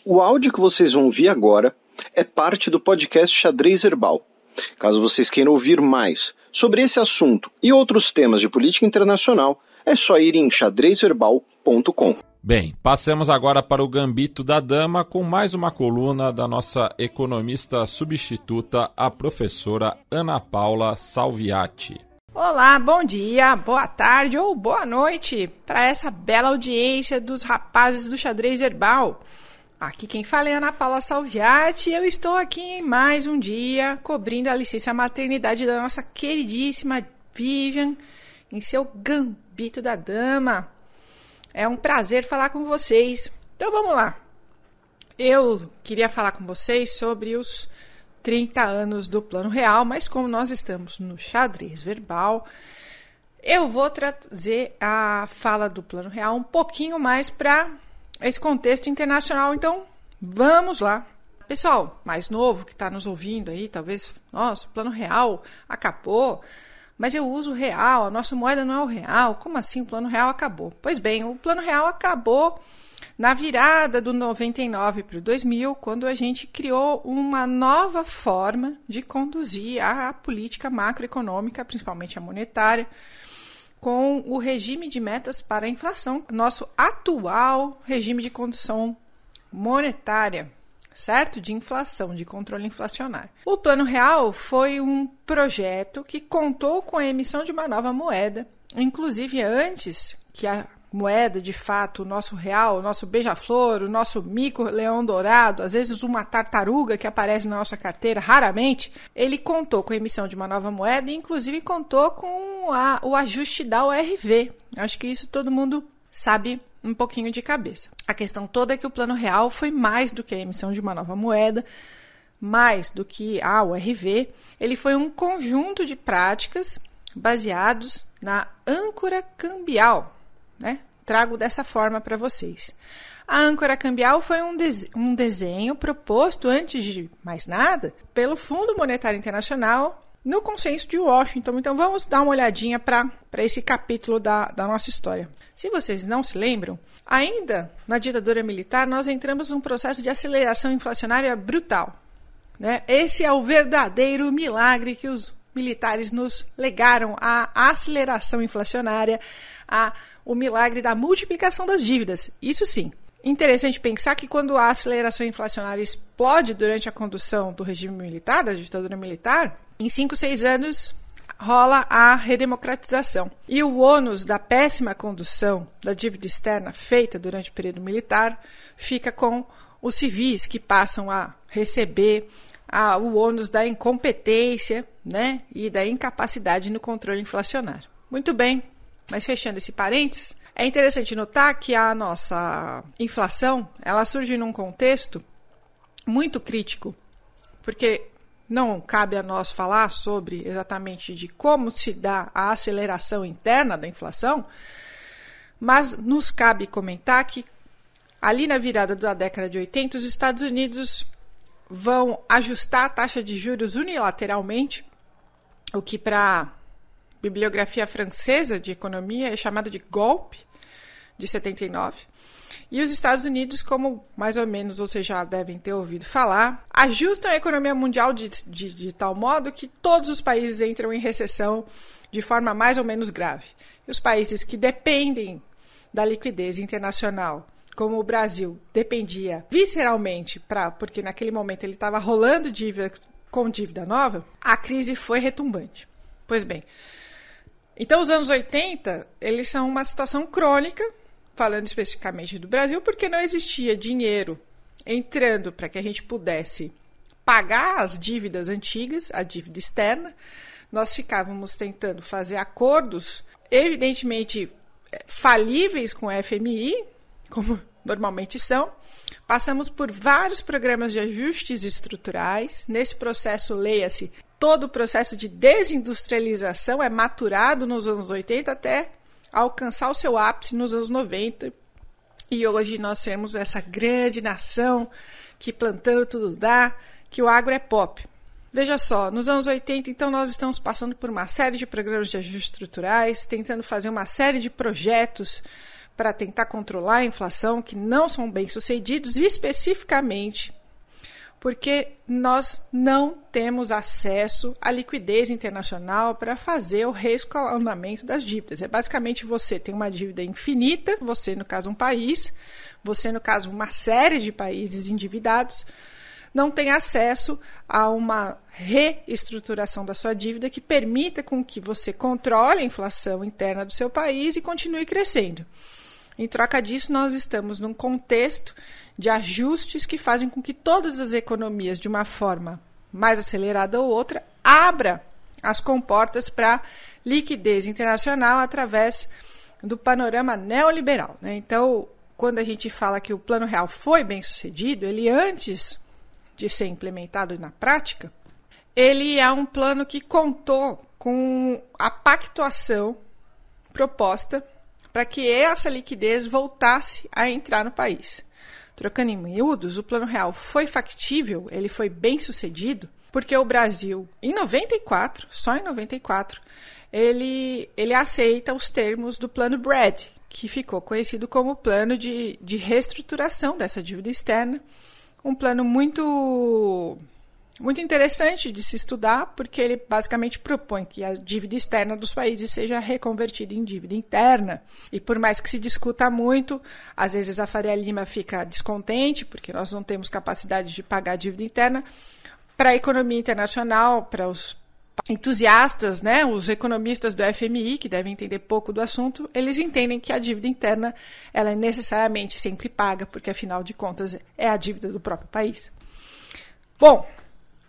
O áudio que vocês vão ouvir agora é parte do podcast Xadrez Verbal. Caso vocês queiram ouvir mais sobre esse assunto e outros temas de política internacional, é só ir em xadrezverbal.com. Bem, passemos agora para o Gambito da Dama com mais uma coluna da nossa economista substituta, a professora Ana Paula Salviati. Olá, bom dia, boa tarde ou boa noite para essa bela audiência dos rapazes do Xadrez Verbal. Aqui quem fala é Ana Paula Salviati e eu estou aqui em mais um dia cobrindo a licença maternidade da nossa queridíssima Vivian em seu Gambito da Dama. É um prazer falar com vocês. Então vamos lá. Eu queria falar com vocês sobre os 30 anos do Plano Real, mas como nós estamos no Xadrez Verbal, eu vou trazer a fala do Plano Real um pouquinho mais para esse contexto internacional. Então vamos lá. Pessoal mais novo que está nos ouvindo aí, talvez, nossa, o Plano Real acabou, mas eu uso o real, a nossa moeda não é o real. Como assim o Plano Real acabou? Pois bem, o Plano Real acabou na virada do 99 para o 2000, quando a gente criou uma nova forma de conduzir a política macroeconômica, principalmente a monetária, com o regime de metas para a inflação, nosso atual regime de condução monetária, certo? De inflação, de controle inflacionário. O Plano Real foi um projeto que contou com a emissão de uma nova moeda, inclusive antes que a moeda, de fato, o nosso real, o nosso beija-flor, o nosso mico-leão dourado, às vezes uma tartaruga que aparece na nossa carteira, raramente, ele contou com a emissão de uma nova moeda e, inclusive, contou com o ajuste da URV. Acho que isso todo mundo sabe um pouquinho de cabeça. A questão toda é que o Plano Real foi mais do que a emissão de uma nova moeda, mais do que a URV. Ele foi um conjunto de práticas baseados na âncora cambial, né? Trago dessa forma para vocês. A âncora cambial foi um desenho proposto, antes de mais nada, pelo Fundo Monetário Internacional no Consenso de Washington. Então vamos dar uma olhadinha para esse capítulo da nossa história. Se vocês não se lembram, ainda na ditadura militar nós entramos num processo de aceleração inflacionária brutal, né? Esse é o verdadeiro milagre que os militares nos legaram, a aceleração inflacionária, o milagre da multiplicação das dívidas. Isso sim. Interessante pensar que quando a aceleração inflacionária explode durante a condução do regime militar, da ditadura militar, em 5, 6 anos rola a redemocratização. E o ônus da péssima condução da dívida externa feita durante o período militar fica com os civis, que passam a receber o ônus da incompetência, né, e da incapacidade no controle inflacionário. Muito bem. Mas fechando esse parênteses, é interessante notar que a nossa inflação, ela surge num contexto muito crítico, porque não cabe a nós falar sobre exatamente de como se dá a aceleração interna da inflação, mas nos cabe comentar que ali na virada da década de 80, os Estados Unidos vão ajustar a taxa de juros unilateralmente, o que para bibliografia francesa de economia é chamada de golpe de 79. E os Estados Unidos, como mais ou menos vocês já devem ter ouvido falar, ajustam a economia mundial de tal modo que todos os países entram em recessão de forma mais ou menos grave. E os países que dependem da liquidez internacional, como o Brasil dependia visceralmente, porque naquele momento ele estava rolando dívida com dívida nova, a crise foi retumbante. Pois bem, então, os anos 80, eles são uma situação crônica, falando especificamente do Brasil, porque não existia dinheiro entrando para que a gente pudesse pagar as dívidas antigas, a dívida externa. Nós ficávamos tentando fazer acordos, evidentemente, falíveis com o FMI, como normalmente são. Passamos por vários programas de ajustes estruturais. Nesse processo, leia-se, todo o processo de desindustrialização é maturado nos anos 80 até alcançar o seu ápice nos anos 90. E hoje nós temos essa grande nação que plantando tudo dá, que o agro é pop. Veja só, nos anos 80, então, nós estamos passando por uma série de programas de ajustes estruturais, tentando fazer uma série de projetos para tentar controlar a inflação que não são bem-sucedidos, especificamente porque nós não temos acesso à liquidez internacional para fazer o reescalonamento das dívidas. É basicamente você tem uma dívida infinita, você, no caso, um país, você, no caso, uma série de países endividados, não tem acesso a uma reestruturação da sua dívida que permita com que você controle a inflação interna do seu país e continue crescendo. Em troca disso, nós estamos num contexto de ajustes que fazem com que todas as economias, de uma forma mais acelerada ou outra, abra as comportas para liquidez internacional através do panorama neoliberal, né? Então, quando a gente fala que o Plano Real foi bem sucedido, ele antes de ser implementado na prática, ele é um plano que contou com a pactuação proposta para que essa liquidez voltasse a entrar no país. Trocando em miúdos, o Plano Real foi factível, ele foi bem sucedido, porque o Brasil, em 94, só em 94, ele aceita os termos do Plano BRAD, que ficou conhecido como plano de reestruturação dessa dívida externa, um plano muito interessante de se estudar, porque ele basicamente propõe que a dívida externa dos países seja reconvertida em dívida interna. E por mais que se discuta muito, às vezes a Faria Lima fica descontente, porque nós não temos capacidade de pagar a dívida interna. Para a economia internacional, para os entusiastas, né, os economistas do FMI, que devem entender pouco do assunto, eles entendem que a dívida interna ela é necessariamente sempre paga, porque afinal de contas é a dívida do próprio país. Bom,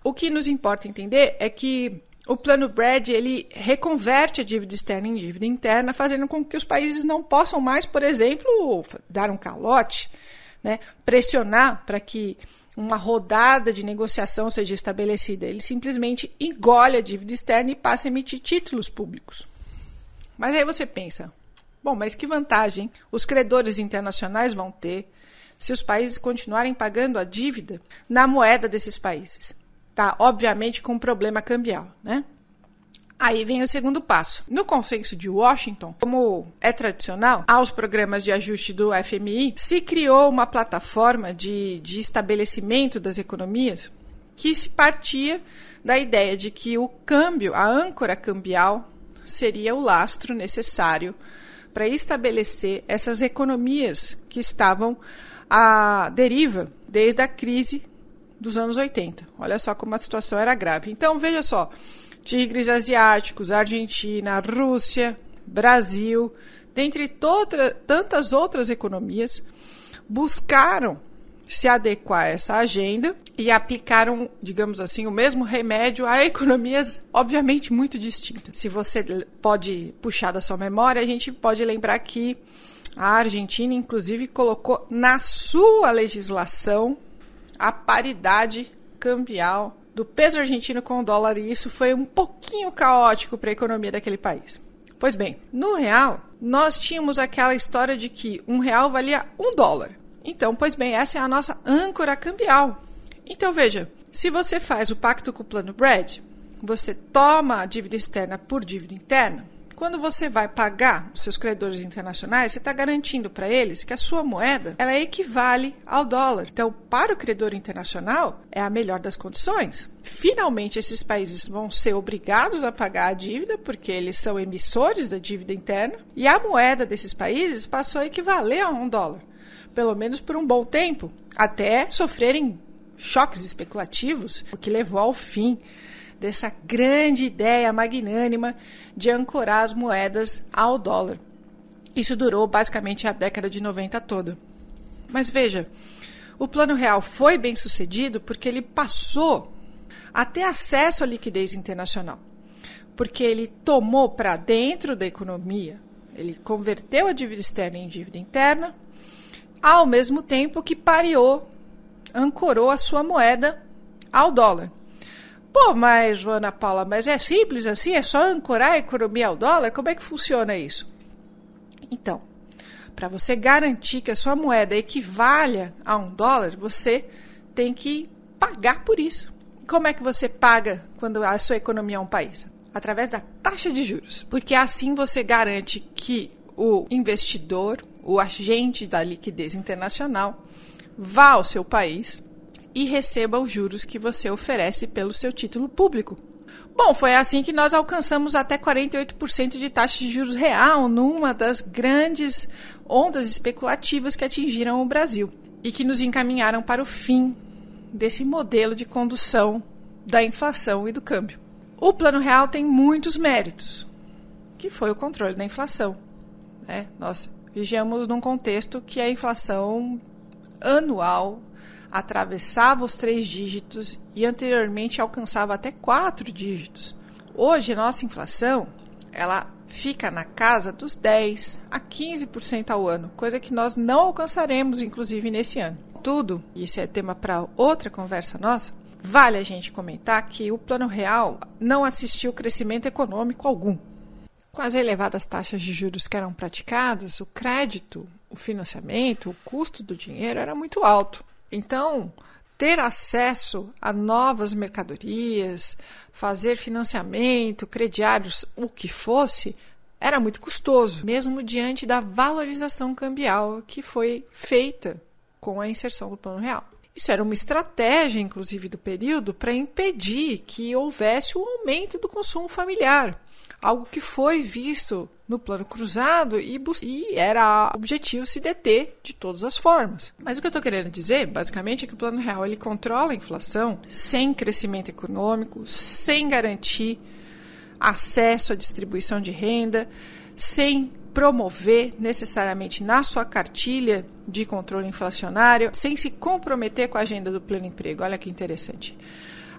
o que nos importa entender é que o Plano BRAD ele reconverte a dívida externa em dívida interna, fazendo com que os países não possam mais, por exemplo, dar um calote, né, pressionar para que uma rodada de negociação seja estabelecida. Ele simplesmente engole a dívida externa e passa a emitir títulos públicos. Mas aí você pensa, bom, mas que vantagem os credores internacionais vão ter se os países continuarem pagando a dívida na moeda desses países? Tá, obviamente com um problema cambial, né? Aí vem o segundo passo. No Consenso de Washington, como é tradicional, aos programas de ajuste do FMI, se criou uma plataforma de estabelecimento das economias que se partia da ideia de que o câmbio, a âncora cambial, seria o lastro necessário para estabelecer essas economias que estavam à deriva desde a crise dos anos 80. Olha só como a situação era grave. Então, veja só, tigres asiáticos, Argentina, Rússia, Brasil, dentre tantas outras economias, buscaram se adequar a essa agenda e aplicaram, digamos assim, o mesmo remédio a economias obviamente muito distintas. Se você pode puxar da sua memória, a gente pode lembrar que a Argentina, inclusive, colocou na sua legislação a paridade cambial do peso argentino com o dólar, e isso foi um pouquinho caótico para a economia daquele país. Pois bem, no real, nós tínhamos aquela história de que um real valia $1. Então, pois bem, essa é a nossa âncora cambial. Então, veja, se você faz o pacto com o Plano BRAD, você toma a dívida externa por dívida interna, quando você vai pagar os seus credores internacionais, você está garantindo para eles que a sua moeda ela equivale ao dólar. Então, para o credor internacional, é a melhor das condições. Finalmente, esses países vão ser obrigados a pagar a dívida, porque eles são emissores da dívida interna, e a moeda desses países passou a equivaler a $1, pelo menos por um bom tempo, até sofrerem choques especulativos, o que levou ao fim dessa grande ideia magnânima de ancorar as moedas ao dólar. Isso durou basicamente a década de 90 toda. Mas veja, o Plano Real foi bem sucedido porque ele passou a ter acesso à liquidez internacional. Porque ele tomou para dentro da economia, ele converteu a dívida externa em dívida interna, ao mesmo tempo que ancorou a sua moeda ao dólar. Pô, mas, Ana Paula, mas é simples assim? É só ancorar a economia ao dólar? Como é que funciona isso? Então, para você garantir que a sua moeda equivalha a $1, você tem que pagar por isso. Como é que você paga quando a sua economia é um país? Através da taxa de juros. Porque assim você garante que o investidor, o agente da liquidez internacional, vá ao seu país e receba os juros que você oferece pelo seu título público. Bom, foi assim que nós alcançamos até 48% de taxa de juros real numa das grandes ondas especulativas que atingiram o Brasil e que nos encaminharam para o fim desse modelo de condução da inflação e do câmbio. O Plano Real tem muitos méritos, que foi o controle da inflação, né? Nós vivemos num contexto que a inflação anual atravessava os 3 dígitos e anteriormente alcançava até 4 dígitos. Hoje, a nossa inflação, ela fica na casa dos 10% a 15% ao ano, coisa que nós não alcançaremos, inclusive, nesse ano. Tudo, e esse é tema para outra conversa nossa, vale a gente comentar que o Plano Real não assistiu crescimento econômico algum. Com as elevadas taxas de juros que eram praticadas, o crédito, o financiamento, o custo do dinheiro era muito alto. Então, ter acesso a novas mercadorias, fazer financiamento, crediários, o que fosse, era muito custoso, mesmo diante da valorização cambial que foi feita com a inserção do Plano Real. Isso era uma estratégia, inclusive, do período para impedir que houvesse o aumento do consumo familiar, algo que foi visto no plano cruzado e era objetivo se deter de todas as formas. Mas o que eu estou querendo dizer, basicamente, é que o Plano Real ele controla a inflação sem crescimento econômico, sem garantir acesso à distribuição de renda, sem promover necessariamente na sua cartilha de controle inflacionário, sem se comprometer com a agenda do pleno emprego. Olha que interessante.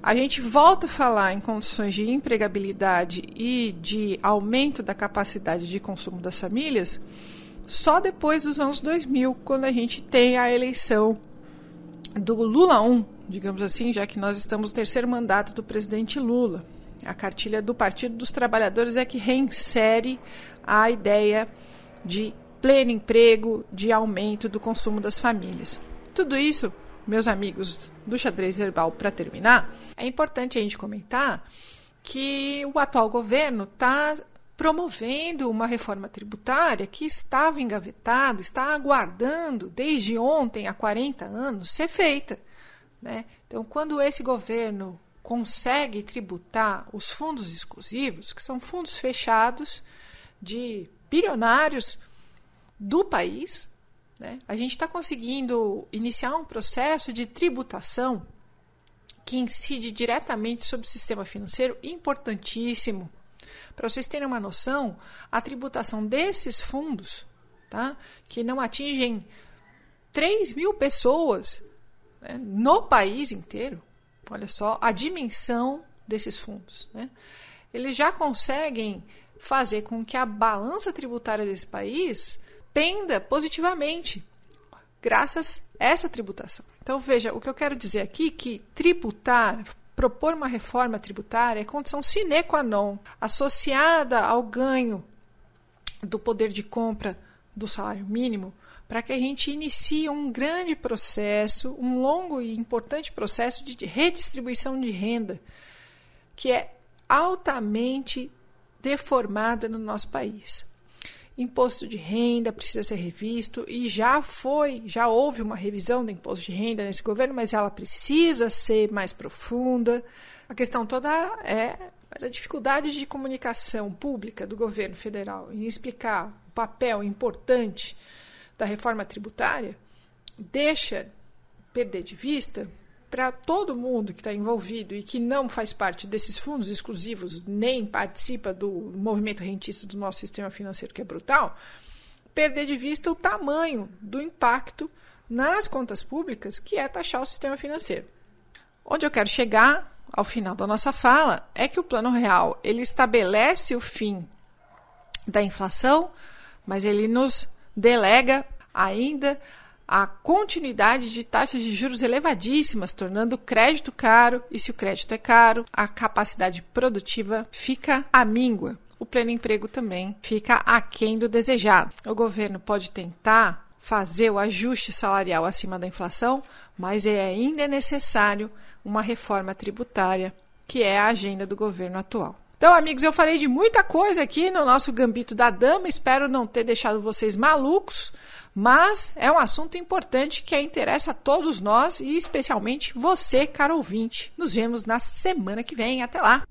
A gente volta a falar em condições de empregabilidade e de aumento da capacidade de consumo das famílias só depois dos anos 2000, quando a gente tem a eleição do Lula 1, digamos assim, já que nós estamos no 3º mandato do presidente Lula. A cartilha do Partido dos Trabalhadores é que reinsere a ideia de pleno emprego, de aumento do consumo das famílias. Tudo isso, meus amigos do Xadrez Verbal, para terminar, é importante a gente comentar que o atual governo está promovendo uma reforma tributária que estava engavetada, está aguardando desde ontem, há 40 anos, ser feita, né? Então, quando esse governo consegue tributar os fundos exclusivos, que são fundos fechados de bilionários do país, né? A gente está conseguindo iniciar um processo de tributação que incide diretamente sobre o sistema financeiro, importantíssimo. Para vocês terem uma noção, a tributação desses fundos, tá, que não atingem 3 mil pessoas, né, no país inteiro, olha só a dimensão desses fundos, né? Eles já conseguem fazer com que a balança tributária desse país penda positivamente, graças a essa tributação. Então, veja, o que eu quero dizer aqui é que tributar, propor uma reforma tributária é condição sine qua non, associada ao ganho do poder de compra do salário mínimo, para que a gente inicie um grande processo, um longo e importante processo de redistribuição de renda, que é altamente deformada no nosso país. Imposto de renda precisa ser revisto e já houve uma revisão do imposto de renda nesse governo, mas ela precisa ser mais profunda. A questão toda mas a dificuldade de comunicação pública do governo federal em explicar o papel importante da reforma tributária deixa perder de vista para todo mundo que está envolvido e que não faz parte desses fundos exclusivos, nem participa do movimento rentista do nosso sistema financeiro, que é brutal, perder de vista o tamanho do impacto nas contas públicas, que é taxar o sistema financeiro. Onde eu quero chegar, ao final da nossa fala, é que o Plano Real ele estabelece o fim da inflação, mas ele nos delega ainda a continuidade de taxas de juros elevadíssimas, tornando o crédito caro, e se o crédito é caro, a capacidade produtiva fica à míngua. O pleno emprego também fica aquém do desejado. O governo pode tentar fazer o ajuste salarial acima da inflação, mas ainda é necessário uma reforma tributária, que é a agenda do governo atual. Então, amigos, eu falei de muita coisa aqui no nosso Gambito da Dama, espero não ter deixado vocês malucos, mas é um assunto importante que interessa a todos nós e especialmente você, caro ouvinte. Nos vemos na semana que vem. Até lá!